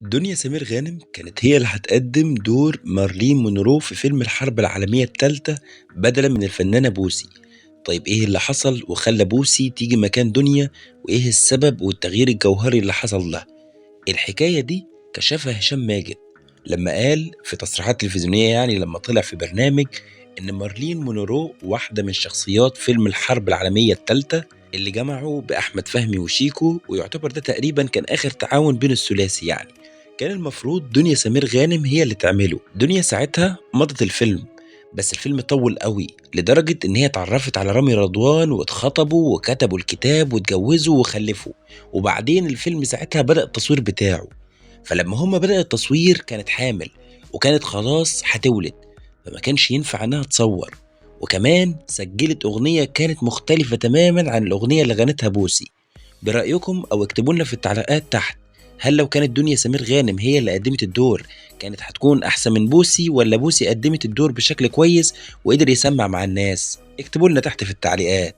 دنيا سمير غانم كانت هي اللي هتقدم دور مارلين مونرو في فيلم الحرب العالمية التالتة بدلا من الفنانة بوسي. طيب ايه اللي حصل وخلى بوسي تيجي مكان دنيا؟ وايه السبب والتغيير الجوهري اللي حصل ده؟ الحكاية دي كشفها هشام ماجد لما قال في تصريحات تلفزيونية، يعني لما طلع في برنامج، إن مارلين مونرو واحدة من شخصيات فيلم الحرب العالمية التالتة اللي جمعه بأحمد فهمي وشيكو، ويعتبر ده تقريبا كان آخر تعاون بين الثلاثي يعني. كان المفروض دنيا سمير غانم هي اللي تعمله. دنيا ساعتها مضت الفيلم، بس الفيلم طول قوي لدرجة إن هي اتعرفت على رامي رضوان واتخطبوا وكتبوا الكتاب واتجوزوا وخلفوا. وبعدين الفيلم ساعتها بدأ التصوير بتاعه. فلما هما بدأ التصوير كانت حامل وكانت خلاص هتولد، فما كانش ينفع انها تصور. وكمان سجلت اغنية كانت مختلفة تماما عن الاغنية اللي غنتها بوسي. برأيكم او اكتبوا لنا في التعليقات تحت، هل لو كانت دنيا سمير غانم هي اللي قدمت الدور كانت هتكون احسن من بوسي، ولا بوسي قدمت الدور بشكل كويس وقدر يسمع مع الناس؟ اكتبوا لنا تحت في التعليقات.